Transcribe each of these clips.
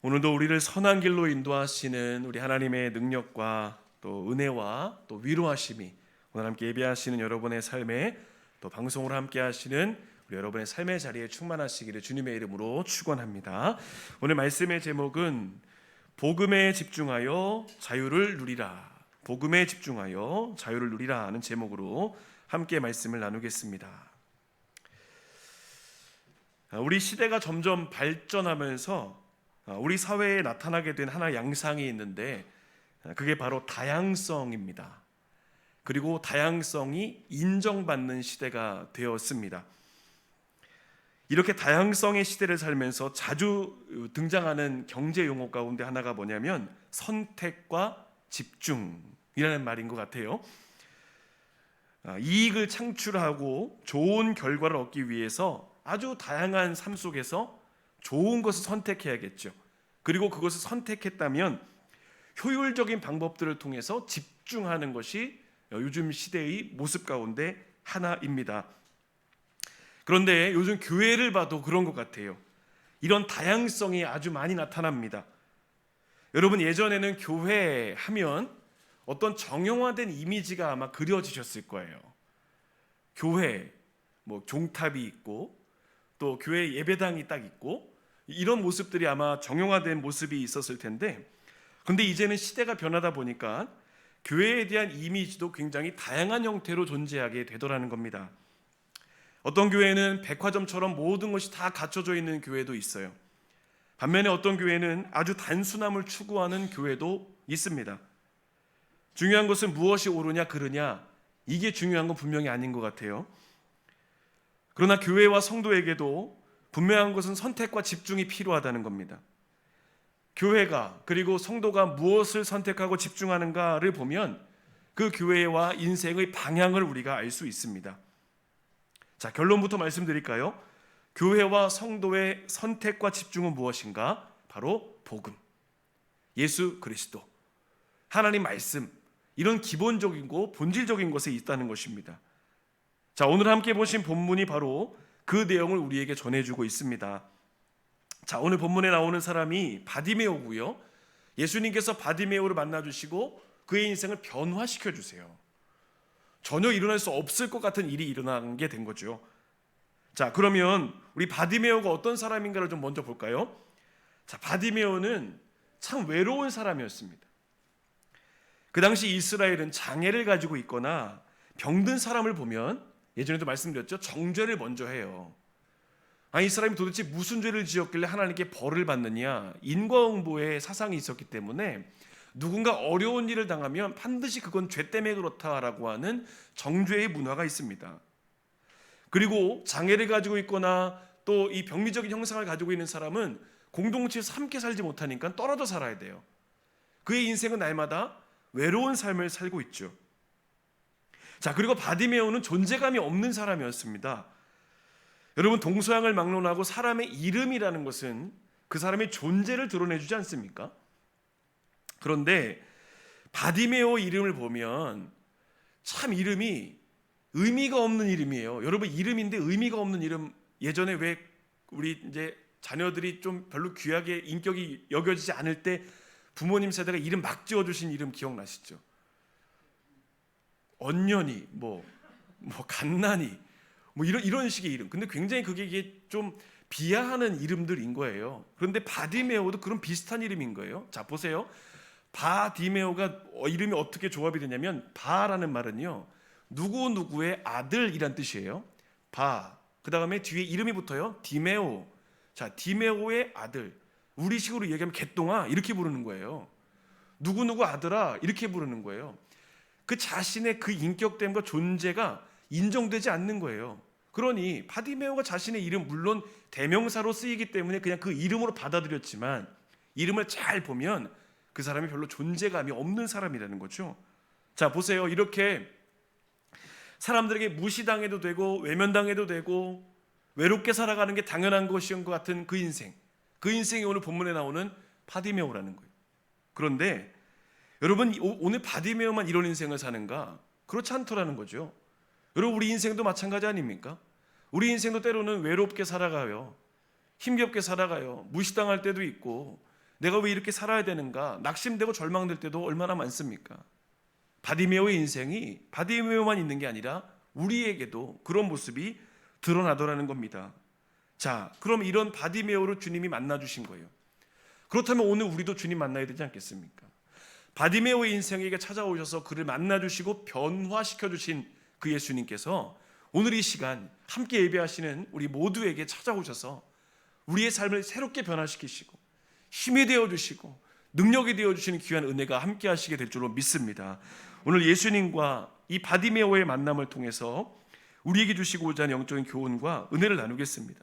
오늘도 우리를 선한 길로 인도하시는 우리 하나님의 능력과 또 은혜와 또 위로하심이 오늘 함께 예배하시는 여러분의 삶에 또 방송으로 함께 하시는 우리 여러분의 삶의 자리에 충만하시기를 주님의 이름으로 축원합니다. 오늘 말씀의 제목은 복음에 집중하여 자유를 누리라. 복음에 집중하여 자유를 누리라 하는 제목으로 함께 말씀을 나누겠습니다. 우리 시대가 점점 발전하면서 우리 사회에 나타나게 된 하나의 양상이 있는데 그게 바로 다양성입니다. 그리고 다양성이 인정받는 시대가 되었습니다. 이렇게 다양성의 시대를 살면서 자주 등장하는 경제 용어 가운데 하나가 뭐냐면 선택과 집중이라는 말인 것 같아요. 이익을 창출하고 좋은 결과를 얻기 위해서 아주 다양한 삶 속에서 좋은 것을 선택해야겠죠. 그리고 그것을 선택했다면 효율적인 방법들을 통해서 집중하는 것이 요즘 시대의 모습 가운데 하나입니다. 그런데 요즘 교회를 봐도 그런 것 같아요. 이런 다양성이 아주 많이 나타납니다. 여러분, 예전에는 교회 하면 어떤 정형화된 이미지가 아마 그려지셨을 거예요. 교회, 종탑이 있고 또 교회 예배당이 딱 있고 이런 모습들이 아마 정형화된 모습이 있었을 텐데, 근데 이제는 시대가 변하다 보니까 교회에 대한 이미지도 굉장히 다양한 형태로 존재하게 되더라는 겁니다. 어떤 교회는 백화점처럼 모든 것이 다 갖춰져 있는 교회도 있어요. 반면에 어떤 교회는 아주 단순함을 추구하는 교회도 있습니다. 중요한 것은 무엇이 옳으냐 그르냐, 이게 중요한 건 분명히 아닌 것 같아요. 그러나 교회와 성도에게도 분명한 것은 선택과 집중이 필요하다는 겁니다. 교회가 그리고 성도가 무엇을 선택하고 집중하는가를 보면 그 교회와 인생의 방향을 우리가 알 수 있습니다. 자, 결론부터 말씀드릴까요? 교회와 성도의 선택과 집중은 무엇인가? 바로 복음, 예수 그리스도, 하나님 말씀, 이런 기본적이고 본질적인 것에 있다는 것입니다. 자, 오늘 함께 보신 본문이 바로 그 내용을 우리에게 전해주고 있습니다. 자, 오늘 본문에 나오는 사람이 바디메오고요. 예수님께서 바디메오를 만나주시고 그의 인생을 변화시켜 주세요. 전혀 일어날 수 없을 것 같은 일이 일어난 게 된 거죠. 자, 그러면 우리 바디메오가 어떤 사람인가를 좀 먼저 볼까요? 자, 바디메오는 참 외로운 사람이었습니다. 그 당시 이스라엘은 장애를 가지고 있거나 병든 사람을 보면, 예전에도 말씀드렸죠, 정죄를 먼저 해요. 이 사람이 도대체 무슨 죄를 지었길래 하나님께 벌을 받느냐, 인과응보의 사상이 있었기 때문에 누군가 어려운 일을 당하면 반드시 그건 죄 때문에 그렇다라고 하는 정죄의 문화가 있습니다. 그리고 장애를 가지고 있거나 또 이 병리적인 형상을 가지고 있는 사람은 공동체에서 함께 살지 못하니까 떨어져 살아야 돼요. 그의 인생은 날마다 외로운 삶을 살고 있죠. 자, 그리고 바디메오는 존재감이 없는 사람이었습니다. 여러분, 동서양을 막론하고 사람의 이름이라는 것은 그 사람의 존재를 드러내주지 않습니까? 그런데 바디메오 이름을 보면 참 이름이 의미가 없는 이름이에요. 여러분, 이름인데 의미가 없는 이름, 예전에 왜 우리 이제 자녀들이 좀 별로 귀하게 인격이 여겨지지 않을 때 부모님 세대가 이름 막 지어주신 이름 기억나시죠? 언년이, 갓난이, 이런 식의 이름. 근데 굉장히 이게 좀 비하하는 이름들인 거예요. 그런데 바디메오도 그런 비슷한 이름인 거예요. 자, 보세요. 바디메오가 이름이 어떻게 조합이 되냐면, 바라는 말은요, 누구누구의 아들이란 뜻이에요. 바, 그 다음에 뒤에 이름이 붙어요. 디메오. 자, 디메오의 아들. 우리식으로 얘기하면 개똥아, 이렇게 부르는 거예요. 누구누구 아들아, 이렇게 부르는 거예요. 그 자신의 그 인격됨과 존재가 인정되지 않는 거예요. 그러니 바디메오가 자신의 이름, 물론 대명사로 쓰이기 때문에 그냥 그 이름으로 받아들였지만, 이름을 잘 보면 그 사람이 별로 존재감이 없는 사람이라는 거죠. 자, 보세요. 이렇게 사람들에게 무시당해도 되고 외면당해도 되고 외롭게 살아가는 게 당연한 것인 것 같은 그 인생, 그 인생이 오늘 본문에 나오는 바디메오라는 거예요. 그런데 여러분, 오늘 바디메오만 이런 인생을 사는가? 그렇지 않더라는 거죠. 여러분, 우리 인생도 마찬가지 아닙니까? 우리 인생도 때로는 외롭게 살아가요. 힘겹게 살아가요. 무시당할 때도 있고, 내가 왜 이렇게 살아야 되는가 낙심되고 절망될 때도 얼마나 많습니까? 바디메오의 인생이 바디메오만 있는 게 아니라 우리에게도 그런 모습이 드러나더라는 겁니다. 자, 그럼 이런 바디메오를 주님이 만나주신 거예요. 그렇다면 오늘 우리도 주님 만나야 되지 않겠습니까? 바디메오의 인생에게 찾아오셔서 그를 만나주시고 변화시켜주신 그 예수님께서 오늘 이 시간 함께 예배하시는 우리 모두에게 찾아오셔서 우리의 삶을 새롭게 변화시키시고 힘이 되어주시고 능력이 되어주시는 귀한 은혜가 함께 하시게 될 줄로 믿습니다. 오늘 예수님과 이 바디메오의 만남을 통해서 우리에게 주시고자 하는 영적인 교훈과 은혜를 나누겠습니다.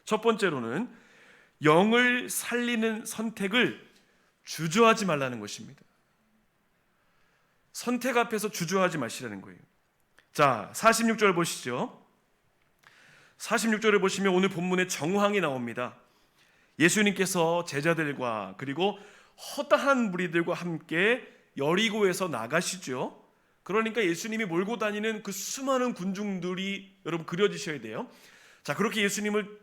첫 번째로는 영을 살리는 선택을 주저하지 말라는 것입니다. 선택 앞에서 주저하지 마시라는 거예요. 자, 46절 보시죠. 46절에 보시면 오늘 본문에 정황이 나옵니다. 예수님께서 제자들과 그리고 허다한 무리들과 함께 여리고에서 나가시죠. 그러니까 예수님이 몰고 다니는 그 수많은 군중들이 여러분 그려지셔야 돼요. 자, 그렇게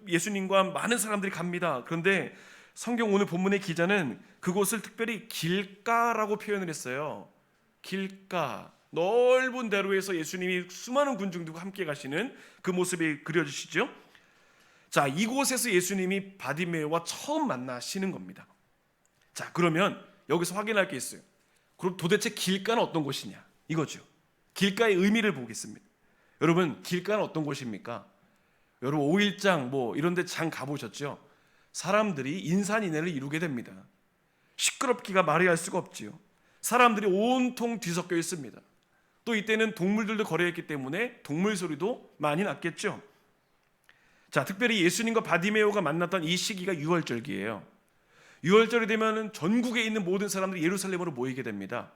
예수님과 많은 사람들이 갑니다. 그런데 성경 오늘 본문의 기자는 그곳을 특별히 길가라고 표현을 했어요. 길가, 넓은 대로에서 예수님이 수많은 군중들과 함께 가시는 그 모습이 그려지시죠. 자, 이곳에서 예수님이 바디메오와 처음 만나시는 겁니다. 자, 그러면 여기서 확인할 게 있어요. 그럼 도대체 길가는 어떤 곳이냐 이거죠. 길가의 의미를 보겠습니다. 여러분, 길가는 어떤 곳입니까? 여러분 5일장 뭐 이런 데 장 가보셨죠? 사람들이 인산인해를 이루게 됩니다. 시끄럽기가 말이 할 수가 없지요. 사람들이 온통 뒤섞여 있습니다. 또 이때는 동물들도 거래했기 때문에 동물 소리도 많이 났겠죠. 자, 특별히 예수님과 바디메오가 만났던 이 시기가 유월절기예요. 유월절이 되면 전국에 있는 모든 사람들이 예루살렘으로 모이게 됩니다.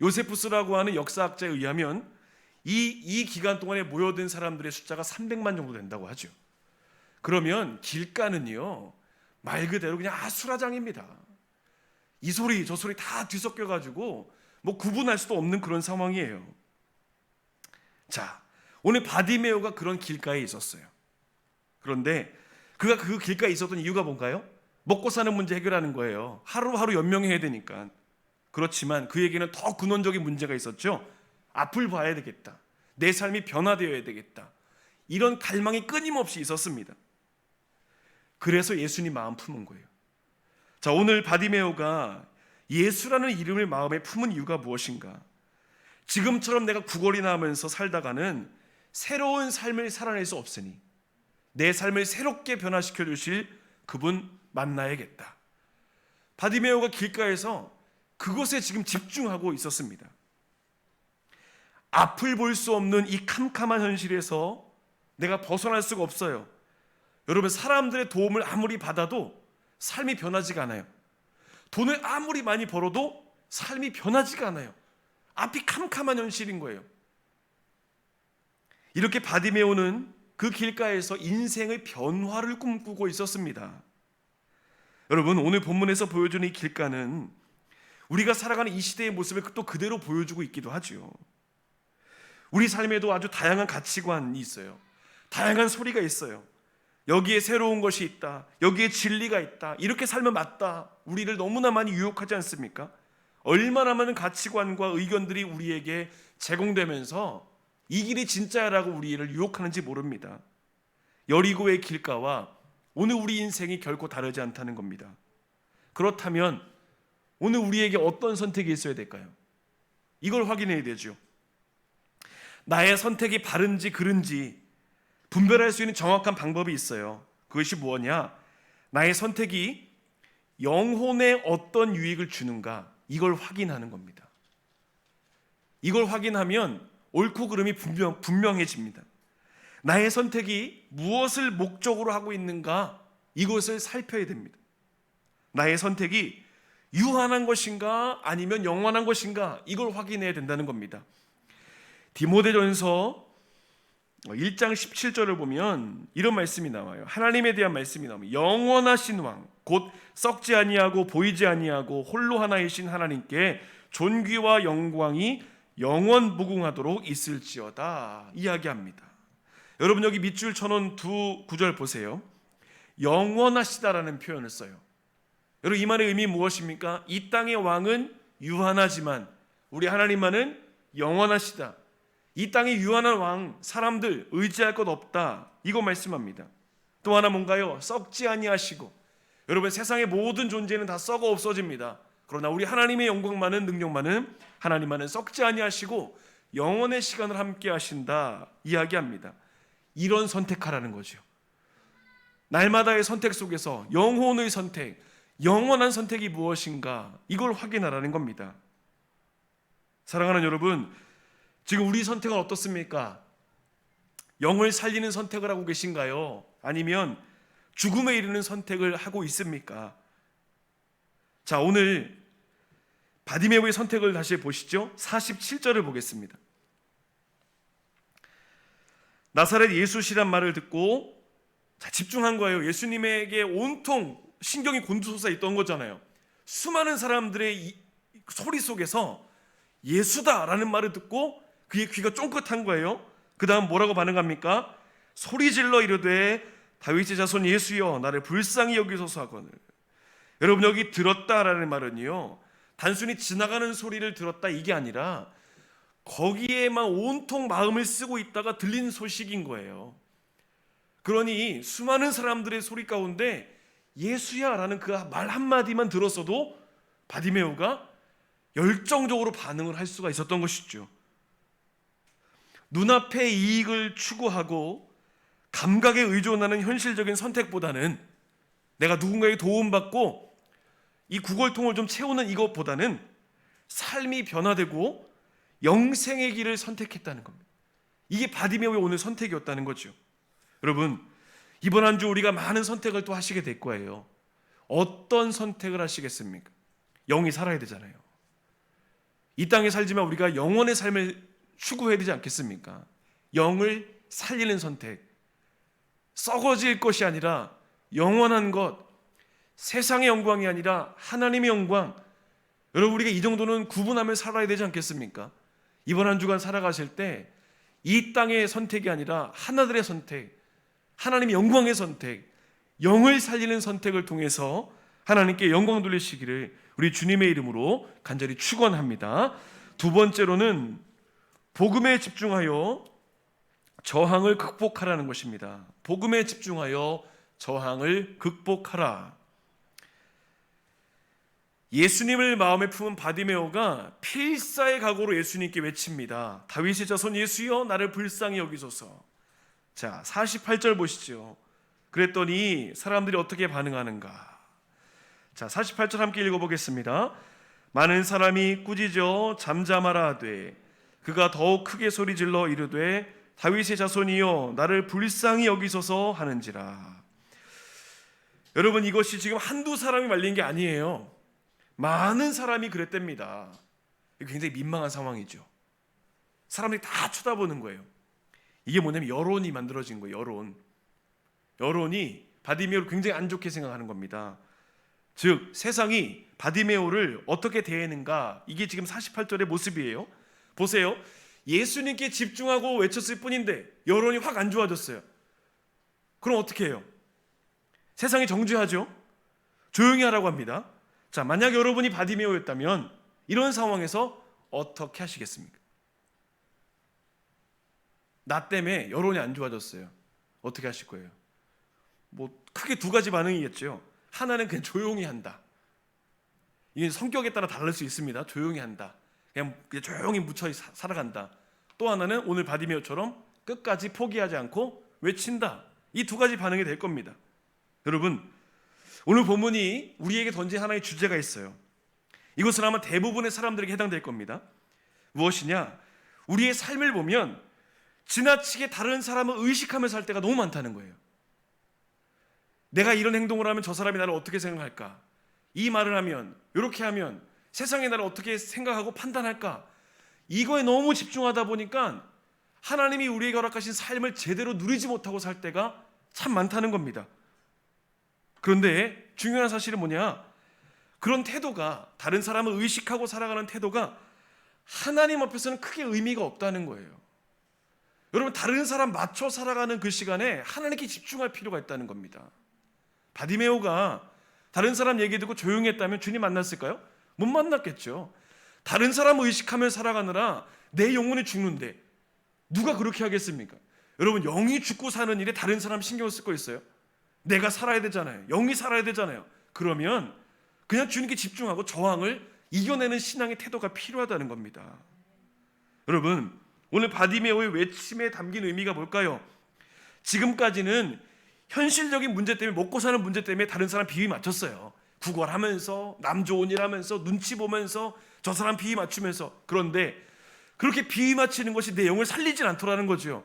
요세푸스라고 하는 역사학자에 의하면 이 기간 동안에 모여든 사람들의 숫자가 300만 정도 된다고 하죠. 그러면 길가는요 말 그대로 그냥 아수라장입니다. 이 소리 저 소리 다 뒤섞여가지고 뭐 구분할 수도 없는 그런 상황이에요. 자, 오늘 바디메오가 그런 길가에 있었어요. 그런데 그가 그 길가에 있었던 이유가 뭔가요? 먹고 사는 문제 해결하는 거예요. 하루하루 연명해야 되니까. 그렇지만 그에게는 더 근원적인 문제가 있었죠. 앞을 봐야 되겠다. 내 삶이 변화되어야 되겠다. 이런 갈망이 끊임없이 있었습니다. 그래서 예수님 마음 품은 거예요. 자, 오늘 바디메오가 예수라는 이름을 마음에 품은 이유가 무엇인가? 지금처럼 내가 구걸이나 하면서 살다가는 새로운 삶을 살아낼 수 없으니 내 삶을 새롭게 변화시켜 주실 그분 만나야겠다. 바디메오가 길가에서 그곳에 지금 집중하고 있었습니다. 앞을 볼 수 없는 이 캄캄한 현실에서 내가 벗어날 수가 없어요. 여러분, 사람들의 도움을 아무리 받아도 삶이 변하지가 않아요. 돈을 아무리 많이 벌어도 삶이 변하지가 않아요. 앞이 캄캄한 현실인 거예요. 이렇게 바디메오는 그 길가에서 인생의 변화를 꿈꾸고 있었습니다. 여러분, 오늘 본문에서 보여주는 이 길가는 우리가 살아가는 이 시대의 모습을 또 그대로 보여주고 있기도 하죠. 우리 삶에도 아주 다양한 가치관이 있어요. 다양한 소리가 있어요. 여기에 새로운 것이 있다. 여기에 진리가 있다. 이렇게 살면 맞다. 우리를 너무나 많이 유혹하지 않습니까? 얼마나 많은 가치관과 의견들이 우리에게 제공되면서 이 길이 진짜야라고 우리를 유혹하는지 모릅니다. 여리고의 길가와 오늘 우리 인생이 결코 다르지 않다는 겁니다. 그렇다면 오늘 우리에게 어떤 선택이 있어야 될까요? 이걸 확인해야 되죠. 나의 선택이 바른지 그른지 분별할 수 있는 정확한 방법이 있어요. 그것이 무엇이냐? 나의 선택이 영혼에 어떤 유익을 주는가, 이걸 확인하는 겁니다. 이걸 확인하면 옳고 그름이 분명해집니다. 나의 선택이 무엇을 목적으로 하고 있는가, 이것을 살펴야 됩니다. 나의 선택이 유한한 것인가 아니면 영원한 것인가, 이걸 확인해야 된다는 겁니다. 디모데전서 1장 17절을 보면 이런 말씀이 나와요. 하나님에 대한 말씀이 나옵니다. 영원하신 왕, 곧 썩지 아니하고 보이지 아니하고 홀로 하나이신 하나님께 존귀와 영광이 영원 무궁하도록 있을지어다 이야기합니다. 여러분, 여기 밑줄 쳐놓은 두 구절 보세요. 영원하시다라는 표현을 써요. 여러분, 이 말의 의미 무엇입니까? 이 땅의 왕은 유한하지만 우리 하나님만은 영원하시다. 이 땅의 유한한 왕, 사람들 의지할 것 없다, 이거 말씀합니다. 또 하나 뭔가요? 썩지 아니하시고. 여러분, 세상의 모든 존재는 다 썩어 없어집니다. 그러나 우리 하나님의 영광만은, 능력만은, 하나님만은 썩지 아니하시고 영원의 시간을 함께 하신다 이야기합니다. 이런 선택하라는 거죠. 날마다의 선택 속에서 영혼의 선택, 영원한 선택이 무엇인가, 이걸 확인하라는 겁니다. 사랑하는 여러분, 지금 우리 선택은 어떻습니까? 영을 살리는 선택을 하고 계신가요? 아니면 죽음에 이르는 선택을 하고 있습니까? 자, 오늘 바디메오의 선택을 다시 보시죠. 47절을 보겠습니다. 나사렛 예수시란 말을 듣고, 자, 집중한 거예요. 예수님에게 온통 신경이 곤두서서 있던 거잖아요. 수많은 사람들의 이 소리 속에서 예수다라는 말을 듣고 그의 귀가 쫑긋한 거예요. 그 다음 뭐라고 반응합니까? 소리질러 이르되 다윗의 자손 예수여 나를 불쌍히 여기소서 하거늘. 여러분, 여기 들었다라는 말은요, 단순히 지나가는 소리를 들었다 이게 아니라 거기에만 온통 마음을 쓰고 있다가 들린 소식인 거예요. 그러니 수많은 사람들의 소리 가운데 예수야 라는 그 말 한마디만 들었어도 바디메오가 열정적으로 반응을 할 수가 있었던 것이죠. 눈앞의 이익을 추구하고 감각에 의존하는 현실적인 선택보다는, 내가 누군가에게 도움받고 이 구걸통을 좀 채우는 이것보다는 삶이 변화되고 영생의 길을 선택했다는 겁니다. 이게 바디메오의 오늘 선택이었다는 거죠. 여러분, 이번 한 주 우리가 많은 선택을 또 하시게 될 거예요. 어떤 선택을 하시겠습니까? 영이 살아야 되잖아요. 이 땅에 살지만 우리가 영원의 삶을 추구해야 되지 않겠습니까? 영을 살리는 선택, 썩어질 것이 아니라 영원한 것, 세상의 영광이 아니라 하나님의 영광. 여러분, 우리가 이 정도는 구분하며 살아야 되지 않겠습니까? 이번 한 주간 살아가실 때 이 땅의 선택이 아니라 하나들의 선택, 하나님의 영광의 선택, 영을 살리는 선택을 통해서 하나님께 영광 돌리시기를 우리 주님의 이름으로 간절히 축원합니다. 두 번째로는 복음에 집중하여 저항을 극복하라는 것입니다. 복음에 집중하여 저항을 극복하라. 예수님을 마음에 품은 바디메오가 필사의 각오로 예수님께 외칩니다. 다윗의 자손 예수여 나를 불쌍히 여기소서. 자, 48절 보시죠. 그랬더니 사람들이 어떻게 반응하는가. 자, 48절 함께 읽어보겠습니다. 많은 사람이 꾸짖어 잠잠하라 하되 그가 더욱 크게 소리질러 이르되 다윗의 자손이여 나를 불쌍히 여기소서 하는지라. 여러분, 이것이 지금 한두 사람이 말린 게 아니에요. 많은 사람이 그랬답니다. 굉장히 민망한 상황이죠. 사람들이 다 쳐다보는 거예요. 이게 뭐냐면 여론이 만들어진 거예요. 여론이 바디메오를 굉장히 안 좋게 생각하는 겁니다. 즉 세상이 바디메오를 어떻게 대했는가, 이게 지금 48절의 모습이에요. 보세요. 예수님께 집중하고 외쳤을 뿐인데 여론이 확 안 좋아졌어요. 그럼 어떻게 해요? 세상이 정죄하죠. 조용히 하라고 합니다. 자, 만약 여러분이 바디메오였다면 이런 상황에서 어떻게 하시겠습니까? 나 때문에 여론이 안 좋아졌어요. 어떻게 하실 거예요? 뭐 크게 두 가지 반응이겠죠. 하나는 그냥 조용히 한다. 이게 성격에 따라 다를 수 있습니다. 조용히 한다. 그냥 조용히 묻혀 살아간다. 또 하나는 오늘 바디메오처럼 끝까지 포기하지 않고 외친다. 이 두 가지 반응이 될 겁니다. 여러분, 오늘 본문이 우리에게 던진 하나의 주제가 있어요. 이것은 아마 대부분의 사람들에게 해당될 겁니다. 무엇이냐? 우리의 삶을 보면 지나치게 다른 사람을 의식하며 살 때가 너무 많다는 거예요. 내가 이런 행동을 하면 저 사람이 나를 어떻게 생각할까? 이 말을 하면, 이렇게 하면 세상이 나를 어떻게 생각하고 판단할까? 이거에 너무 집중하다 보니까 하나님이 우리에게 허락하신 삶을 제대로 누리지 못하고 살 때가 참 많다는 겁니다. 그런데 중요한 사실은 뭐냐? 그런 태도가, 다른 사람을 의식하고 살아가는 태도가 하나님 앞에서는 크게 의미가 없다는 거예요. 여러분, 다른 사람 맞춰 살아가는 그 시간에 하나님께 집중할 필요가 있다는 겁니다. 바디메오가 다른 사람 얘기 듣고 조용히 했다면 주님 만났을까요? 못 만났겠죠. 다른 사람 의식하며 살아가느라 내 영혼이 죽는데 누가 그렇게 하겠습니까? 여러분, 영이 죽고 사는 일에 다른 사람 신경 쓸 거 있어요? 내가 살아야 되잖아요. 영이 살아야 되잖아요. 그러면 그냥 주님께 집중하고 저항을 이겨내는 신앙의 태도가 필요하다는 겁니다. 여러분, 오늘 바디메오의 외침에 담긴 의미가 뭘까요? 지금까지는 현실적인 문제 때문에, 먹고 사는 문제 때문에 다른 사람 비위 맞췄어요. 구걸하면서, 남 좋은 일 하면서, 눈치 보면서, 저 사람 비위 맞추면서. 그런데 그렇게 비위 맞추는 것이 내 영을 살리진 않더라는 거죠.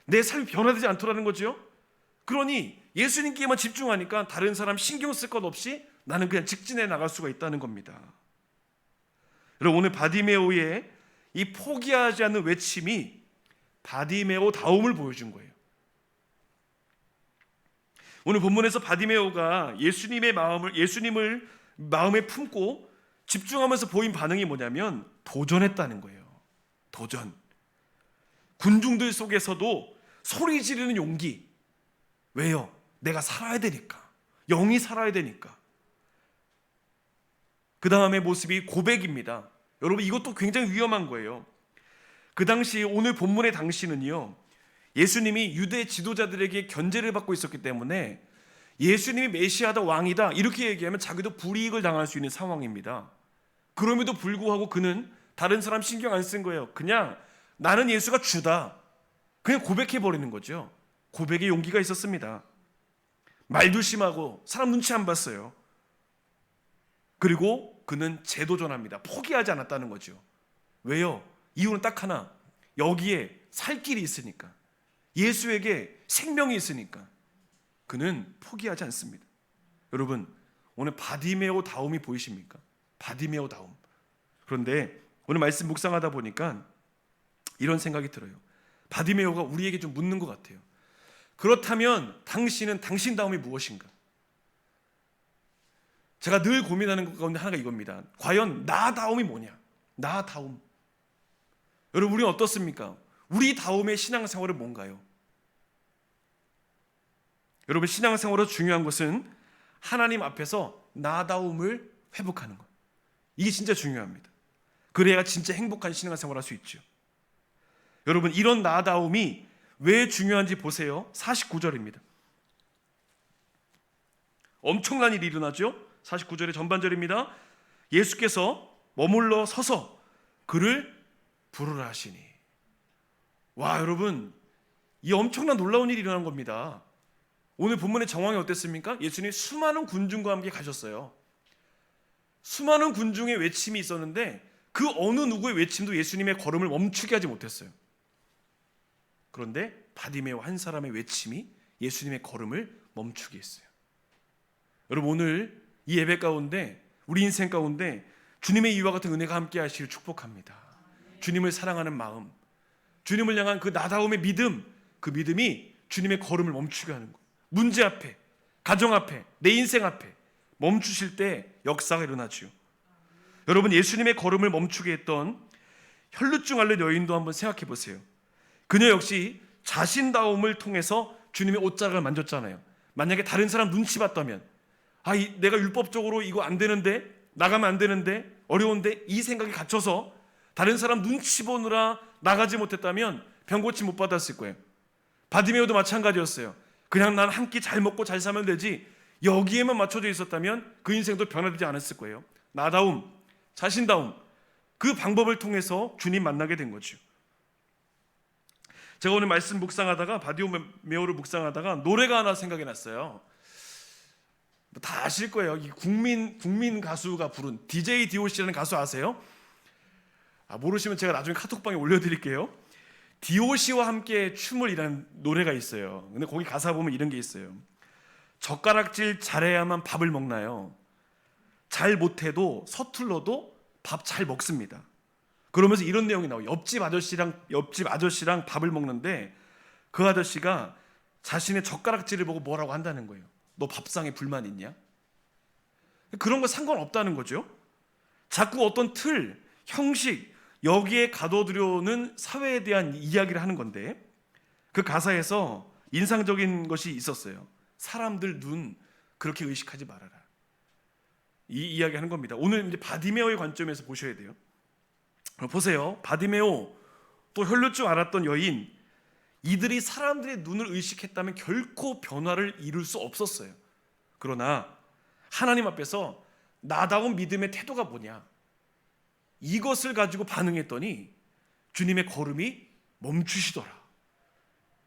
내 삶이 변화되지 않더라는 거죠. 그러니 예수님께만 집중하니까 다른 사람 신경 쓸 것 없이 나는 그냥 직진해 나갈 수가 있다는 겁니다. 여러분, 오늘 바디메오의 이 포기하지 않는 외침이 바디메오다움을 보여준 거예요. 오늘 본문에서 바디메오가 예수님을 마음에 품고 집중하면서 보인 반응이 뭐냐면 도전했다는 거예요. 도전. 군중들 속에서도 소리 지르는 용기. 왜요? 내가 살아야 되니까. 영이 살아야 되니까. 그 다음에 모습이 고백입니다. 여러분, 이것도 굉장히 위험한 거예요. 그 당시, 오늘 본문의 당시는요, 예수님이 유대 지도자들에게 견제를 받고 있었기 때문에 예수님이 메시아다, 왕이다 이렇게 얘기하면 자기도 불이익을 당할 수 있는 상황입니다. 그럼에도 불구하고 그는 다른 사람 신경 안 쓴 거예요. 그냥 나는 예수가 주다, 그냥 고백해버리는 거죠. 고백의 용기가 있었습니다. 말도 심하고 사람 눈치 안 봤어요. 그리고 그는 재도전합니다. 포기하지 않았다는 거죠. 왜요? 이유는 딱 하나, 여기에 살 길이 있으니까, 예수에게 생명이 있으니까 그는 포기하지 않습니다. 여러분, 오늘 바디메오다움이 보이십니까? 바디메오다움. 그런데 오늘 말씀 묵상하다 보니까 이런 생각이 들어요. 바디메오가 우리에게 좀 묻는 것 같아요. 그렇다면 당신은 당신다움이 무엇인가? 제가 늘 고민하는 것 가운데 하나가 이겁니다. 과연 나다움이 뭐냐? 나다움. 여러분, 우리는 어떻습니까? 우리 다움의 신앙생활은 뭔가요? 여러분, 신앙생활에서 중요한 것은 하나님 앞에서 나다움을 회복하는 것. 이게 진짜 중요합니다. 그래야 진짜 행복한 신앙생활을 할 수 있죠. 여러분, 이런 나다움이 왜 중요한지 보세요. 49절입니다. 엄청난 일이 일어나죠. 49절의 전반절입니다. 예수께서 머물러 서서 그를 부르라 하시니. 와, 여러분, 이 엄청난 놀라운 일이 일어난 겁니다. 오늘 본문의 정황이 어땠습니까? 예수님이 수많은 군중과 함께 가셨어요. 수많은 군중의 외침이 있었는데 그 어느 누구의 외침도 예수님의 걸음을 멈추게 하지 못했어요. 그런데 바디메오 한 사람의 외침이 예수님의 걸음을 멈추게 했어요. 여러분, 오늘 이 예배 가운데, 우리 인생 가운데 주님의 이와 같은 은혜가 함께 하시길 축복합니다. 주님을 사랑하는 마음, 주님을 향한 그 나다움의 믿음, 그 믿음이 주님의 걸음을 멈추게 하는 거예요. 문제 앞에, 가정 앞에, 내 인생 앞에 멈추실 때 역사가 일어나죠. 여러분, 예수님의 걸음을 멈추게 했던 혈루증 앓는 여인도 한번 생각해 보세요. 그녀 역시 자신다움을 통해서 주님의 옷자락을 만졌잖아요. 만약에 다른 사람 눈치 봤다면, 내가 율법적으로 이거 안 되는데, 나가면 안 되는데, 어려운데, 이 생각이 갇혀서 다른 사람 눈치 보느라 나가지 못했다면 병고치 못 받았을 거예요. 바디메오도 마찬가지였어요. 그냥 난 한 끼 잘 먹고 잘 살면 되지, 여기에만 맞춰져 있었다면 그 인생도 변화되지 않았을 거예요. 나다움, 자신다움, 그 방법을 통해서 주님 만나게 된 거죠. 제가 오늘 말씀 묵상하다가, 바디메오를 묵상하다가 노래가 하나 생각이 났어요. 다 아실 거예요. 이 국민 가수가 부른 DJ DOC라는 가수 아세요? 모르시면 제가 나중에 카톡방에 올려드릴게요. DOC와 함께 춤을 이라는 노래가 있어요. 근데 거기 가사 보면 이런 게 있어요. 젓가락질 잘해야만 밥을 먹나요? 잘 못해도 서툴러도 밥 잘 먹습니다. 그러면서 이런 내용이 나와요. 옆집 아저씨랑 밥을 먹는데 그 아저씨가 자신의 젓가락질을 보고 뭐라고 한다는 거예요. 너 밥상에 불만 있냐? 그런 거 상관없다는 거죠. 자꾸 어떤 틀, 형식, 여기에 가둬두려는 사회에 대한 이야기를 하는 건데, 그 가사에서 인상적인 것이 있었어요. 사람들 눈 그렇게 의식하지 말아라. 이 이야기하는 겁니다. 오늘 이제 바디메오의 관점에서 보셔야 돼요. 보세요. 바디메오, 또 혈루증 앓았던 여인, 이들이 사람들의 눈을 의식했다면 결코 변화를 이룰 수 없었어요. 그러나 하나님 앞에서 나다운 믿음의 태도가 뭐냐, 이것을 가지고 반응했더니 주님의 걸음이 멈추시더라.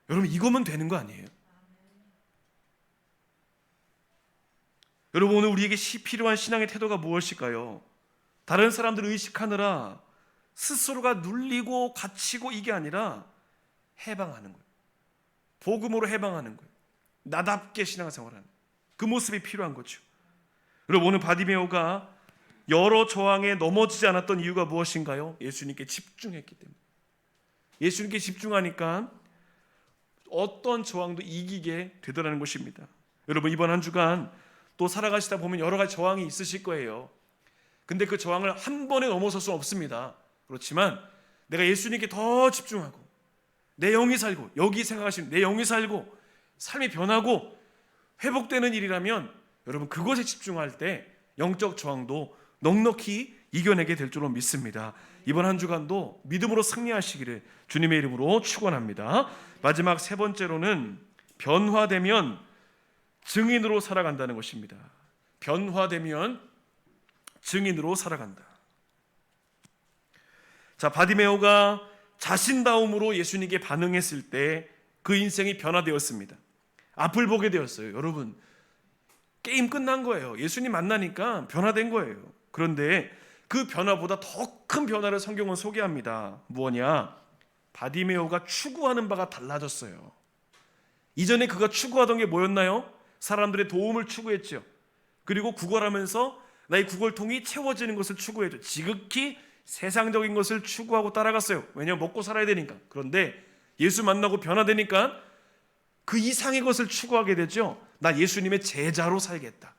여러분, 이거면 되는 거 아니에요? 여러분, 오늘 우리에게 필요한 신앙의 태도가 무엇일까요? 다른 사람들을 의식하느라 스스로가 눌리고 갇히고 이게 아니라 해방하는 거예요. 복음으로 해방하는 거예요. 나답게 신앙생활하는 그 모습이 필요한 거죠. 여러분, 오늘 바디메오가 여러 저항에 넘어지지 않았던 이유가 무엇인가요? 예수님께 집중했기 때문에. 예수님께 집중하니까 어떤 저항도 이기게 되더라는 것입니다. 여러분, 이번 한 주간 또 살아가시다 보면 여러 가지 저항이 있으실 거예요. 근데 그 저항을 한 번에 넘어설 수는 없습니다. 그렇지만 내가 예수님께 더 집중하고 내 영이 살고, 여기 생각하시는 내 영이 살고 삶이 변하고 회복되는 일이라면 여러분, 그것에 집중할 때 영적 저항도 넉넉히 이겨내게 될 줄로 믿습니다. 이번 한 주간도 믿음으로 승리하시기를 주님의 이름으로 축원합니다. 마지막 세 번째로는 변화되면 증인으로 살아간다는 것입니다. 변화되면 증인으로 살아간다. 자, 바디메오가 자신다움으로 예수님께 반응했을 때 그 인생이 변화되었습니다. 앞을 보게 되었어요. 여러분, 게임 끝난 거예요. 예수님 만나니까 변화된 거예요. 그런데 그 변화보다 더 큰 변화를 성경은 소개합니다. 뭐냐? 바디메오가 추구하는 바가 달라졌어요. 이전에 그가 추구하던 게 뭐였나요? 사람들의 도움을 추구했죠. 그리고 구걸하면서 나의 구걸통이 채워지는 것을 추구했죠. 지극히 세상적인 것을 추구하고 따라갔어요. 왜냐하면 먹고 살아야 되니까. 그런데 예수 만나고 변화되니까 그 이상의 것을 추구하게 되죠. 나 예수님의 제자로 살겠다.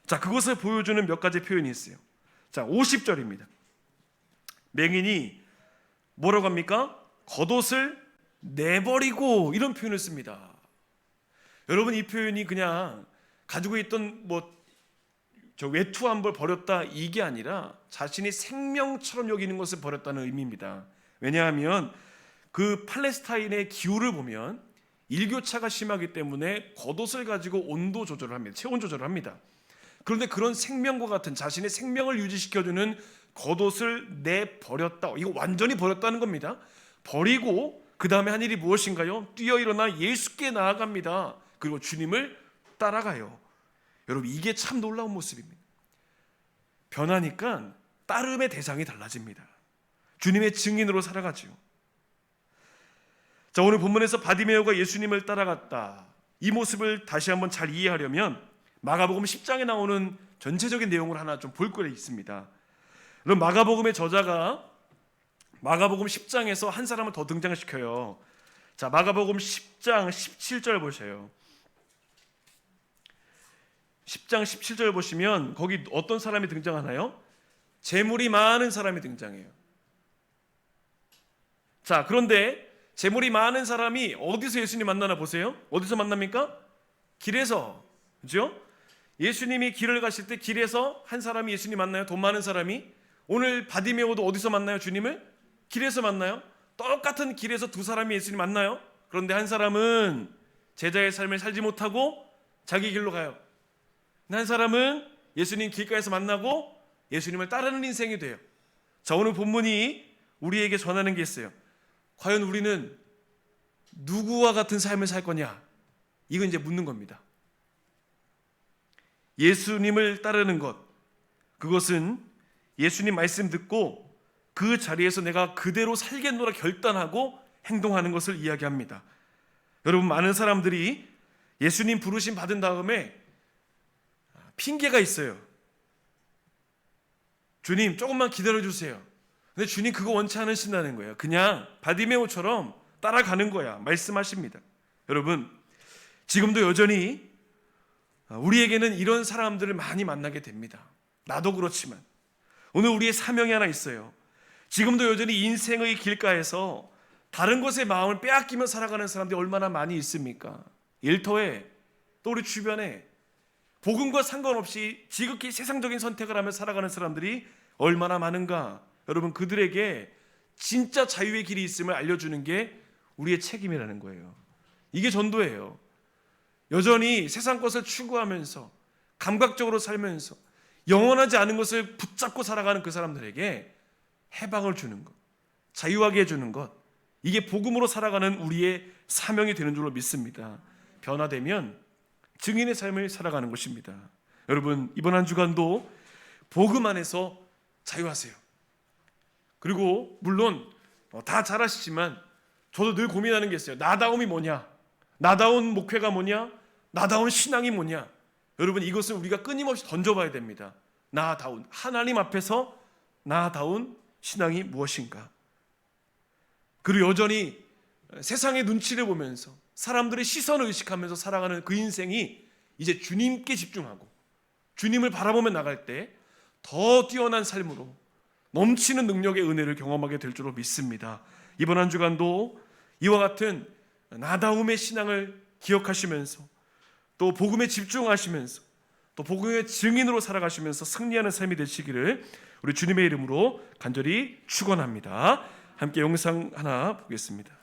자, 그것을 보여주는 몇 가지 표현이 있어요. 자, 50절입니다. 맹인이 뭐라고 합니까? 겉옷을 내버리고, 이런 표현을 씁니다. 여러분, 이 표현이 그냥 가지고 있던 외투한 벌 버렸다, 이게 아니라 자신이 생명처럼 여기는 것을 버렸다는 의미입니다. 왜냐하면 그 팔레스타인의 기후를 보면 일교차가 심하기 때문에 겉옷을 가지고 온도 조절을 합니다. 체온 조절을 합니다. 그런데 그런 생명과 같은 자신의 생명을 유지시켜주는 겉옷을 내버렸다, 이거 완전히 버렸다는 겁니다. 버리고 그 다음에 한 일이 무엇인가요? 뛰어 일어나 예수께 나아갑니다. 그리고 주님을 따라가요. 여러분, 이게 참 놀라운 모습입니다. 변하니까 따름의 대상이 달라집니다. 주님의 증인으로 살아가죠. 자, 오늘 본문에서 바디메오가 예수님을 따라갔다, 이 모습을 다시 한번 잘 이해하려면 마가복음 10장에 나오는 전체적인 내용을 하나 좀 볼 거에 있습니다. 그럼 마가복음의 저자가 마가복음 10장에서 한 사람을 더 등장시켜요. 자, 마가복음 10장 17절 보세요. 10장 17절 보시면 거기 어떤 사람이 등장하나요? 재물이 많은 사람이 등장해요. 자, 그런데 재물이 많은 사람이 어디서 예수님 만나나 보세요. 어디서 만납니까? 길에서. 그죠? 예수님이 길을 가실 때 길에서 한 사람이 예수님 만나요. 돈 많은 사람이. 오늘 바디메오도 어디서 만나요? 주님을? 길에서 만나요. 똑같은 길에서 두 사람이 예수님 만나요. 그런데 한 사람은 제자의 삶을 살지 못하고 자기 길로 가요. 한 사람은 예수님 길가에서 만나고 예수님을 따르는 인생이 돼요. 자, 오늘 본문이 우리에게 전하는 게 있어요. 과연 우리는 누구와 같은 삶을 살 거냐? 이건 이제 묻는 겁니다. 예수님을 따르는 것, 그것은 예수님 말씀 듣고 그 자리에서 내가 그대로 살겠노라 결단하고 행동하는 것을 이야기합니다. 여러분, 많은 사람들이 예수님 부르심 받은 다음에 핑계가 있어요. 주님, 조금만 기다려주세요. 근데 주님 그거 원치 않으신다는 거예요. 그냥 바디메오처럼 따라가는 거야 말씀하십니다. 여러분, 지금도 여전히 우리에게는 이런 사람들을 많이 만나게 됩니다. 나도 그렇지만 오늘 우리의 사명이 하나 있어요. 지금도 여전히 인생의 길가에서 다른 것에 마음을 빼앗기며 살아가는 사람들이 얼마나 많이 있습니까? 일터에, 또 우리 주변에 복음과 상관없이 지극히 세상적인 선택을 하며 살아가는 사람들이 얼마나 많은가. 여러분, 그들에게 진짜 자유의 길이 있음을 알려주는 게 우리의 책임이라는 거예요. 이게 전도예요. 여전히 세상 것을 추구하면서 감각적으로 살면서 영원하지 않은 것을 붙잡고 살아가는 그 사람들에게 해방을 주는 것, 자유하게 해주는 것, 이게 복음으로 살아가는 우리의 사명이 되는 줄로 믿습니다. 변화되면 증인의 삶을 살아가는 것입니다. 여러분, 이번 한 주간도 복음 안에서 자유하세요. 그리고 물론 다 잘 아시지만 저도 늘 고민하는 게 있어요. 나다움이 뭐냐? 나다운 목회가 뭐냐? 나다운 신앙이 뭐냐? 여러분, 이것을 우리가 끊임없이 던져봐야 됩니다. 나다운, 하나님 앞에서 나다운 신앙이 무엇인가? 그리고 여전히 세상의 눈치를 보면서 사람들의 시선을 의식하면서 살아가는 그 인생이 이제 주님께 집중하고 주님을 바라보며 나갈 때 더 뛰어난 삶으로 넘치는 능력의 은혜를 경험하게 될 줄로 믿습니다. 이번 한 주간도 이와 같은 나다움의 신앙을 기억하시면서 또 복음에 집중하시면서 또 복음의 증인으로 살아가시면서 승리하는 삶이 되시기를 우리 주님의 이름으로 간절히 축원합니다. 함께 영상 하나 보겠습니다.